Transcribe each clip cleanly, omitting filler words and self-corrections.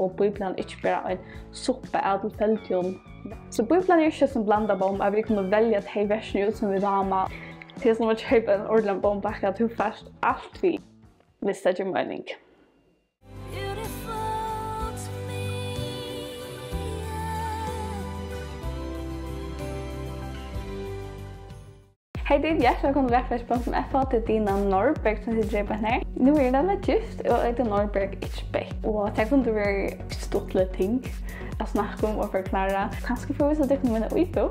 og Bibelen ikke bare en suppe av tilfeldighet. Så Bibelen ikke som blandet bom, at vi kunne velge at hei versen ut som vi damer. Det er som å kjøpe en ordentlig bombakke at du først alt vi hvis det gjør mening. Hej, det är Hjärt, välkommen till Verkfärsbank.f till Dina Norberg som sitter i här. Nu är det väldigt gift och det är Norberg Itchbeck. Och jag kunde vara stort lite ting att snacka om och förklara. Kanske får vi så det mina uipo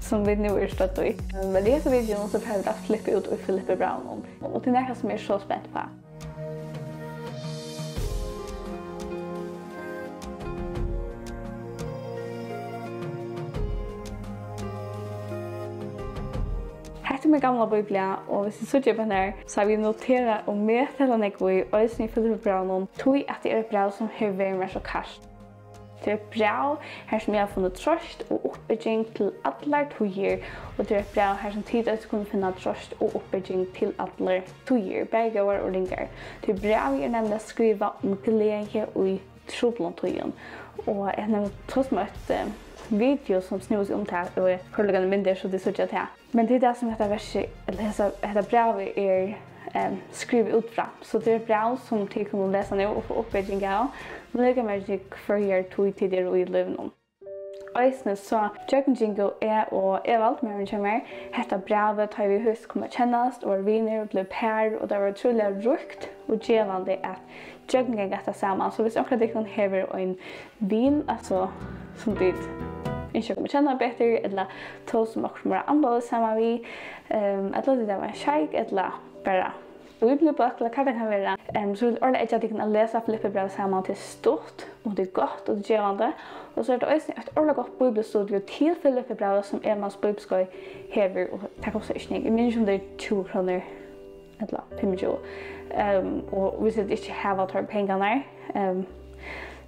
som vi nu är stött i. Men det är så videon så behöver jag flippa ut och Philippe Brown. Och det är något som jag är så spänt på. Hette med gamla Biblia, og hvis vi søker på her, så har vi noteret og medtelt nekvo i øyne i Philippe Brown tog at det er et brev som har vært mer så karst. Det er et brev her som jeg har funnet trøst og oppbygging til alle toger, og det er et brev her som tidligere kunne finne trøst og oppbygging til alle toger, bergåer og ringer. Det er brev jeg nemlig skriver om glede og troblandtogen, og jeg nemlig tross meg et video som snur sig om det här och förliggande myndigheter så det såg jag till. Men det är det som heter verset, eller heter brevet är skrivet ut fra. Så det är brev som till kan läsa nu och få uppbygging av. Men det kan man ju för er tog tidigare och i livet. Øysene så Jøkken Jingo og Evald med en mer heter brevet tar vi hus kommer kjennast og viner og blir pær og det var utrolig rukt og gjelande at Jøkken gikk etter sammen. Så hvis akkurat ikke hever en vin, altså som dit ikke kommer kjenne bedre, eller to som akkurat må anbefale sammen vi, eller det var en kjeik, eller bare bibelbøk, eller hva det kan være. Så vil jeg ikke at jeg kan lese Filippe-brevet sammen til stort, og det er godt, og det er gjevende. Og så er det også et ordentlig godt bibelstudio til Filippe-brevet som Emans bibelskøy hever, og det koster ikke noe. Jeg minns om det er 20 kroner, eller 25. Og hvis jeg ikke har tatt pengene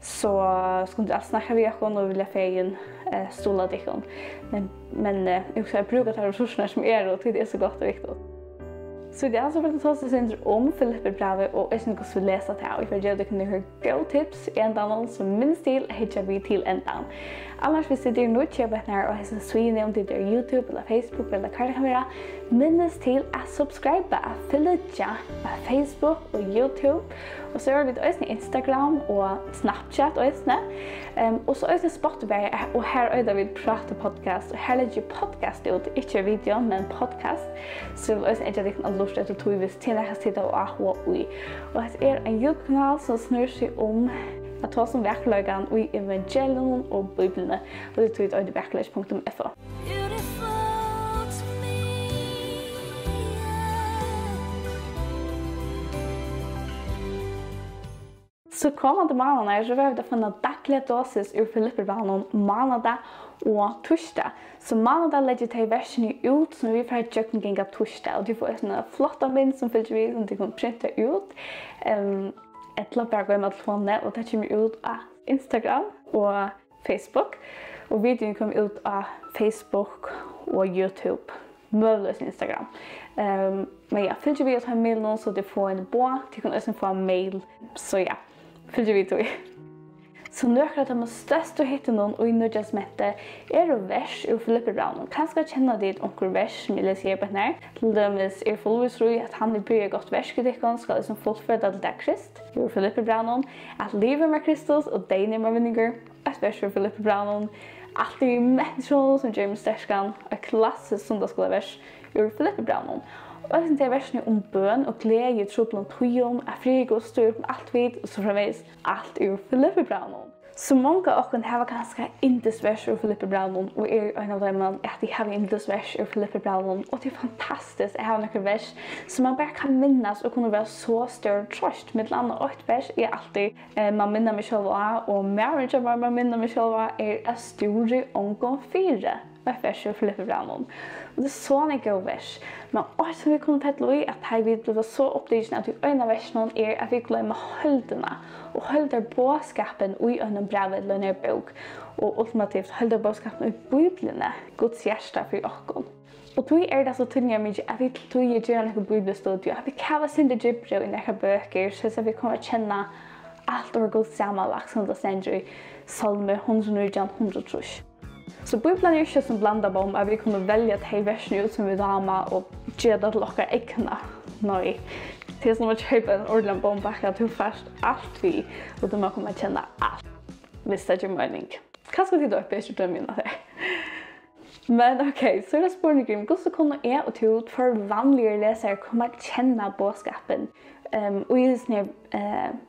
så skulle jag snacka med er och vilja fejen stola dikon. Men jag ska bruka ta resurserna som och det är så gott och viktigt. Så det är alltså för att ta sig om Filippe-brevet och jag ska läsa det här. Och för att jag kan höra go tips en annan som minst till hittar vi till en annan. Annars hvis det är något jag vet när och jag ska svina om det är YouTube eller Facebook eller vad det kan vara. Minns till att subscriba, att följa Facebook och YouTube. Och så har vi också Instagram och Snapchat och så också Spotify och här är vi pratar podcast och här lägger podcast ut, inte video men podcast. Så vi också inte kan lust att ta vis till att sitta och ahwa ui. Och det är en YouTube-kanal som snurrar sig om att ta som verkligen i evangelion och bibeln. Och det tror jag är verklighets.f. Så kommande månader så behöver jag finna dagliga dosis ur Filippe-brevet måndag och torsdag. Så måndag lägger jag versen ut som vi får ett jökning av torsdag. Och du får en flotta bild som följer vi som du kan printa ut. Ett lappar går med telefonen och det kommer ut av Instagram och Facebook. Och videon kommer ut av Facebook och YouTube. Möjligtvis Instagram. Men ja, följer vi att ha mail någon så du får en båt. Du kan också få en mail. Så ja. Följer vi tog. Så nu är det störst att hitta någon och innan smette är vers ur Philippe Brown. Kanske känna det onkel vers som jag ser på den här. Till dömes är fullvisroj att han vill bygga gott verskritikon ska liksom fullföra till det Krist. Ur Philippe Brown. Att leva med Kristus och dejna med vinninger. Ett vers ur Philippe Brown. Allt är människor som James Sterskan. Ett klassiskt söndagsskolevers ur Philippe Brown. Och jag tänkte versen om bön och glädje, tro på tron, afrig och stor på allt vid och så framvis allt ur Philippe Brown. Så många av oss har ganska indesvers ur Philippe Brown och en av dem att de har indesvers ur Philippe Brown och det är fantastiskt att ha några vers som man bara kan minnas och kunna vara så stor tröst. Med annat och ett vers är alltid man minnar mig själv och marriage var man minnar mig själv är en stor omgång 4. Vers ur Philippe Brown. Och det är så en god vers. Men också som vi kunde pettla i att här vi blev så uppdagna att vi ögna versen är att vi glömmer hölderna och höldar båskapen i ögna brevet eller en bok och ultimativt höldar båskapen i bibeln Guds hjärta för oss. Och då är det så tydligt mycket att vi tog gör en bibelstudio att vi kan vara synda djupare i några böcker så att vi kommer att känna allt har gått sammanlagt som det ständer i Salme 119-103. Så Bibelen inte som blandar om att vi kunde välja att hej versen ut som vi dama och ge det till åkar äckna. Nej, det är som att köpa en ordentlig bombacka att du fast allt vi och då man kommer att känna allt. Visst är det mening. Vad ska du då bäst till mina det? Men okej, så är det spårningen. Hur så kunde jag och till för vanliga läsare komma att känna bådskapen och i den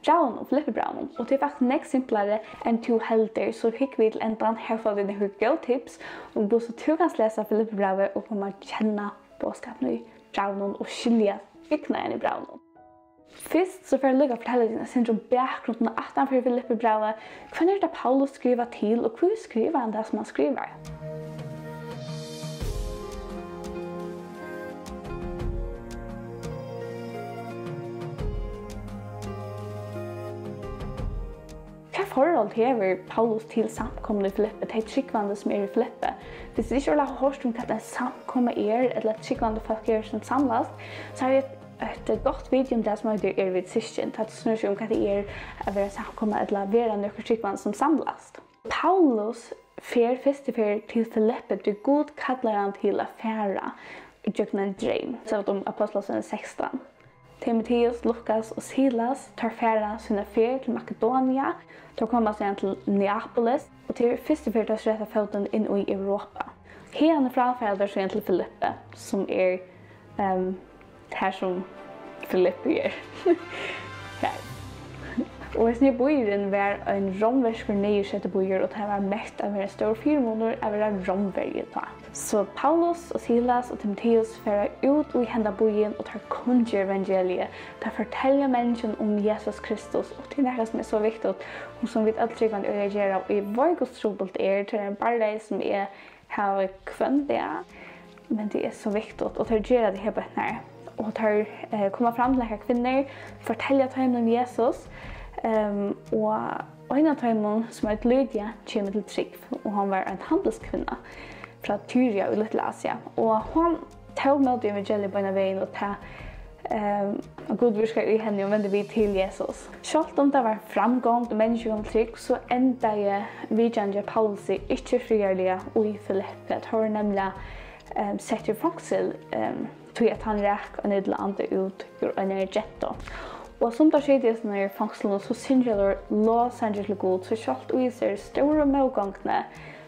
Brown och Filippe Brown. Och det är faktiskt näst simplare än två helter, så fick vi till ändan här för att vi har tips om hur så du kan läsa Filippe Brown och komma att känna bådskapen i Brown och skilja vikna i Brown. Först så får jag lugga fortälla dina syndrom bakgrunden att han för Filippe Brown. Vad är det Paulus skriver till och hur skriver han det som han skriver? Forhold hever Paulus til samkomne i Filippe, til tryggvande som i Filippe. Hvis vi ikke har hørt om hva det samkomne eller tryggvande folk som samlas, så har vi et godt video om det som heter vid syskjen, til at det snur seg om hva det å være samkomne eller være noen tryggvande som samlas. Paulus fer først til Filippe, du god kallar han til å fære gjøkken en dream, så det om Apostelsønne 16. Timotheus, Lukas och Silas tar färra sina fer till Makedonia. De kommer sedan till Neapolis och till första för att rätta foten in i Europa. Hela framfärder sedan till Filippe som är här som Filippe är. Och hvis ni boeren var en romversk for nyersette boer, og det var mest av en stor 4 måneder av en romverget da. Så Paulus og Silas og Timotheus fører ut og hender boeren og tar kunngjør evangeliet. De forteller mennesken om Jesus Kristus, og det er noe som er så viktig, og som vi alltid kan reagere og i vår godstrobelt til en bare som er her kvann det, men det er så viktig, og de gjør det her på denne. Og de kommer frem til denne kvinner, forteller dem om Jesus, og en av dem som er Lydia kommer til trygg, og han var en handelskvinna fra Tyria i Little Asia. Og han tog med evangeliet på en veien og god virker i henne og vende vi til Jesus. Selv om det var framgång og mennesker kom trygg, så enda jeg vidjande Paulus ikke frigjørlige og i Filippe. Det har nemlig sett i fangsel til at han ræk og nydlande ut ur en ghetto. Og som det skjedde i sånne fangslene, så synes jeg Los Angeles god, så selv og viser store medgangene,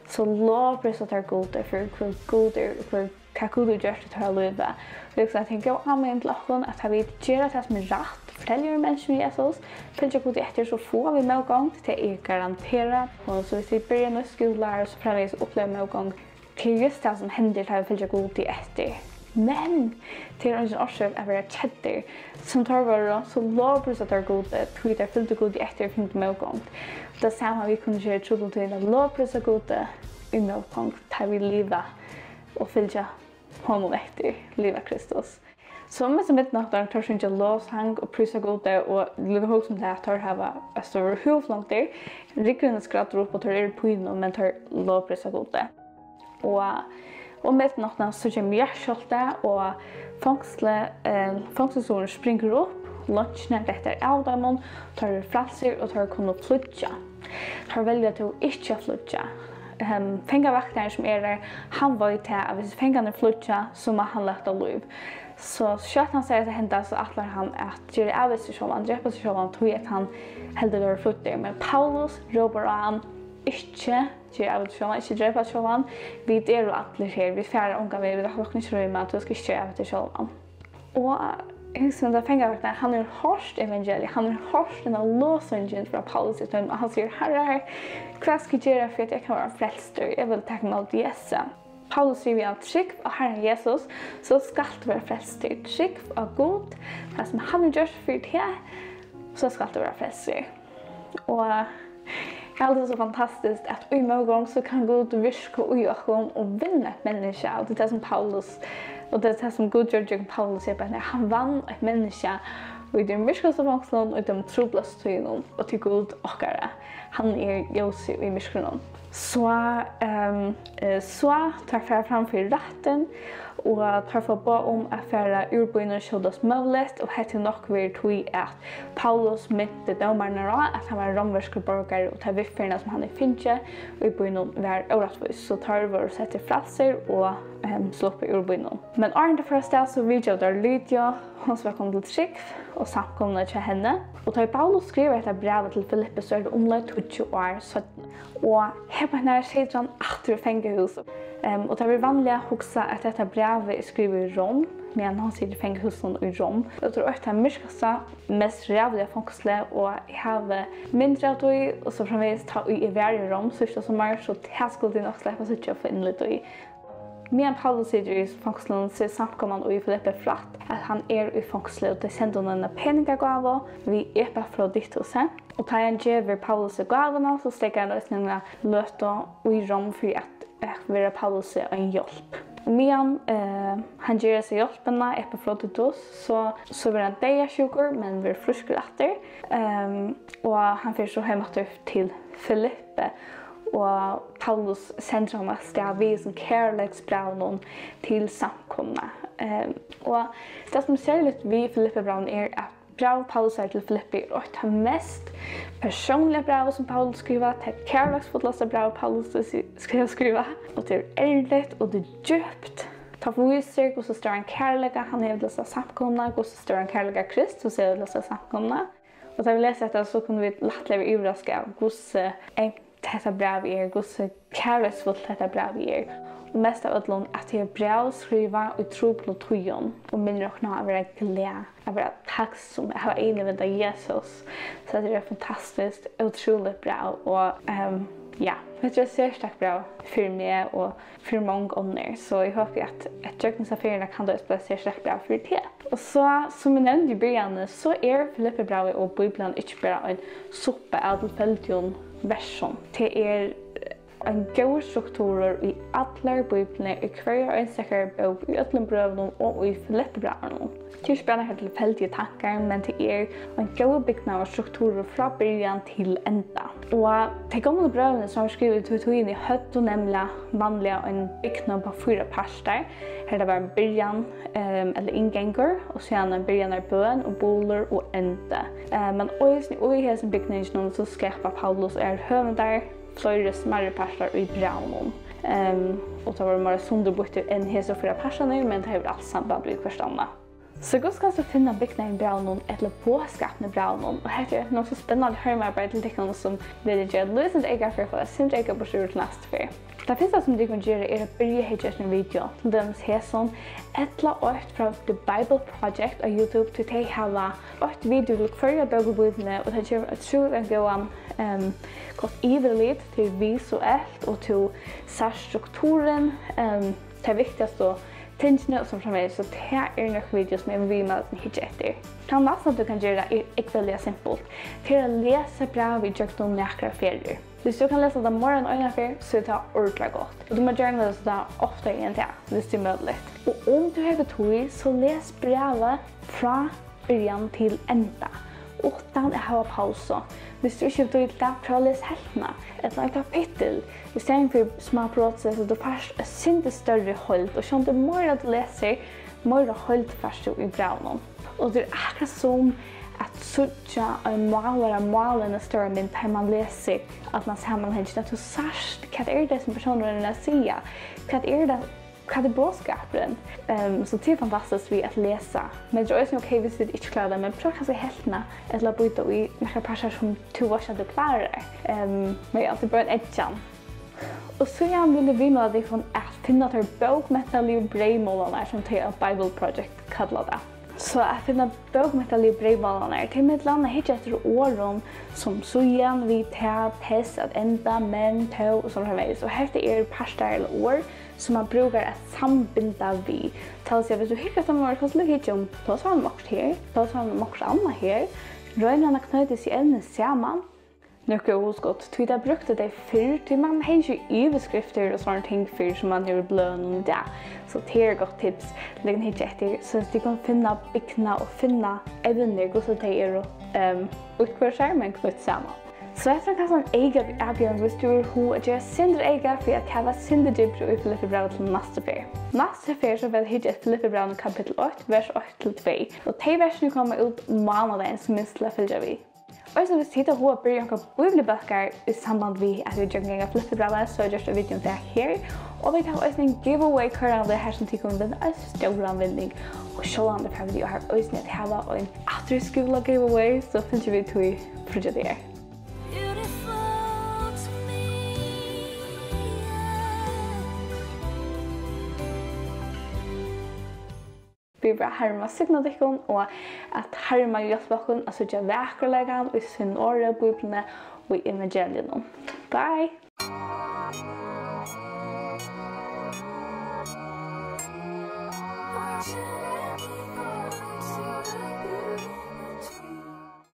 så lovpriset er god for hvor god er, for hva god er gjort til å leve. Og jeg tenker, amen til åkken, at vi gjør det som er rett, forteller mennesker om Jesus, følger god etter, så får vi medgang til å garantere. Og så hvis vi begynner med skoler, så fremvis opplever medgang til just det som hender til å følge god etter. Men til en årsøk er være kjedder som tar vare, så lovpriset er gode, tror jeg fylte gode etter å finne medgang. Det samme vi kunne gjøre trodd til at lovpriset er gode i medgang, der vi lever og fylte honom etter, livet Kristus. Så med som midnatten tar ikke lovsang og priser gode, og lukker hos som det tar her var større hovlangt der. Rikkerne skratter opp og tar på innom, men tar lovpriset gode. Og med natten så kommer hjertkjøltet, og fangselsoren springer opp, lunsjene retter av dem, tar frelser og tar kunne flytja. Tar velger til å ikke flytja. Fengavakteren som er der, han var til at hvis fengene flytja, så må han lette liv. Så kjøtt han sier til henne, så atler han at gjøre avvis til sjålen, drepe til sjålen, tog at han heldig å flytte. Men Paulus råper han, ikke gjør av til sjålen, ikke drepe til sjålen. Vi er jo atler her, vi færre unga vi har klokken ikke røyme at vi skal ikke gjøre av til sjålen. Og jeg husker at fengavakteren, han er hørst evangeliet, han er hørst denne låsingen fra Paulus i tøyen, og han sier, herre, hva skal jeg gjøre for at jeg kan være frelster? Jeg vil takke meg alt Jesus. Paulus sier vi at trygg av Herren Jesus, så skal du være frelster. Trygg av God, det som han har gjort for det, så skal du være frelster. Og det er alltid så fantastisk at i mångang så kan God virke i åkken og vinne et menneske. Og det er det som Paulus, og det er det som God gjør Paulus sier på henne. Han vann et menneske og i de myrkeste vangselen og i de troblastøyene og til God åkere. Han er Josef i myrkene. Så tar jeg framfor retten, og tar for på att färra ur bønnen kjødast möjligt och hette nog vi tog att Paulus mynte domarna att han var romversk borgare och ta viffrarna som han är finche och i bønnen var orättvis så tar vi och sätter frasser och slipper ur bønnen. Men Arne första så vidjade där Lydia hon som var kommit till skik och samkomna till henne. Och tar Paulus skriver ett brev till Filippe så är det omlagt 20 år sedan. Och här på den sitter han efter fängelsehuset. Och det är vanligt också att detta brev är skrivet i Rom, medan han sitter i fängelsehuset i Rom. Jag tror att det är mycket mest rävliga fängslet och jag har mindre av det och så framvis tar i varje Rom sista sommar så det skulle det nog släppa sig att få in lite i. Medan Paulus sitter i fängslen så samkommer och i Filippe flatt att han är i fängslet och det sänder honom en penningagave vid Epafrodituset. Och tar han ger Paulus gavarna så steker han lösningarna löta och i Rom för att vara Paulus en hjälp. Medan han ger sig hjälperna Epafroditus så var han dejasjukor men var friskare efter. Och han får så hem till Filippe. Och Paulus sänder honom att vi som kärleksbrev till samkomna. Och det som ser lite vid Filippe breven är att brev Paulus är till Filippe är det mest personliga brev som Paulus skriver, det är kärleksfullaste brev Paulus skriva och det är ärligt och det är djupt. Ta för visar hur så stor en kärleka han är till samkomna, hur så stor en kärleka Kristus är till samkomna. Och när vi läser detta så kunde vi lättare överraska hur detta brev är, hur kärleksfullt detta brev är. Och mest av ödlån att jag brev skriva och tro på tojon och minner och att vara glad, att vara tacksam, att ha enig med Jesus. Så det är fantastiskt, otroligt bra och ja, jag tror det är särskilt bra för mig och för många andra. Så jag hoppas att kökningsaffärerna kan då bli särskilt bra för det. Och så, som jag nämnde i början, så är Filippe brev och Bibeln inte bara en soppa av tillfälligheten version. Det är en god struktur i alla biblarna, i varje enstaka bok, i alla breven och i Filippe breven. Det är spännande här tillfälliga tankar, men det är en god byggnad av strukturer från början till ända. Och de gamla breven som har skrivit in i hött och nämligen vanliga en byggnad på 4 parter. Här det var en början eller ingångar och sedan en början av bön och bolar och ända. Men i hela byggnaden så skapar Paulus hövdar flera smärre parter i breven. Och det var mer sunderbuttet än hela 4 parter nu, men det har allt samband med förstånda. Så hur ska du finna byggnaden i brevnen eller påskapene i brevnen? Og her er noe så spennende å høre meg bare til dere som vil gjøre det. Løsent jeg for å synes jeg på tur til neste fyr. Det finnes som du kan gjøre er å begynne helt en video til dem som etla året fra The Bible Project av YouTube til de har året video til hver bøkebøkene og det gjør et tror en gående godt iverlig til visuelt og til særstrukturen. Det er viktigst å tingene og som fremdeles, så det er nok videoer som jeg vil med den hitje etter. Det neste du kan gjøre er ikke veldig simpelt. Til å lese brev i jøkken om nækere ferier. Hvis du kan lese det morgen og øyne så er det ordentlig godt. Og du må gjerne lese det ofte igjen til, hvis det er mulig. Og om du har tog, så les brevet fra början till ända. Utan att ha pauser. Hvis du ikke vil da prøve å lese heltene, et kapitel, i stedet for små processer, du først er synte større holdt, og sånn du mer du leser, mer holdt først i brevnen. Og det er akkurat som att söka en målande större mynd där man läser att man sammanhänger att du särskilt vad är det som personerna säger, vad är bådskapen. Så det är fantastiskt vi att läsa. Men det är också okej hvis det inte klarar det, men prøv kanske heltene eller byta i några personer som du var att du klarar det. Men jag alltid bara en edjan. Och så jag ville vi med dig från att finna att bokmättarliga brevmålarna som till Bible Project kallar det. Så att finna bokmättarliga brevmålarna till mitt land hittar efter åren som sugen, vi tar, pest, att ända, män, tå och sådana här. Så här är pastor eller år som man brukar att sambinda vid. Till sig att du hittar att man kan lägga hit om då så har man också här, då så har man också andra här. Röjnarna knöts i ämnen samman. Något oskott. Twitter brukade det förr till man har ju överskrifter och sådana ting för som man gör blön där. Så det är ett gott tips. Lägg hit efter så att du kan finna byggna och finna ävner och så det är utför skärmen knut samman. Så jag tror kanske en ega avgörande hvis du hur att göra synder ega för att kalla synder dybra i Filipperbrevet till nästa fer. Nästa fer så vill hitta Filipperbrevet kapitel 8, vers 8-2. Och de versen kommer ut månaden som minst till att följa vi. Och så hvis hitta hur att börja några bibelböcker i samband med att vi gör en Filipperbrevet så just att vi gör det här. Och vi tar också en giveaway körande här som tycker om den är stor användning. Och självande för vi har också att ha en afterskola giveaway så finns vi till projekt. Vi bara harma signa dikon och att harma hjälpa oss att söka väcklarläggan i sin åra bibeln och i evangelien. Bye!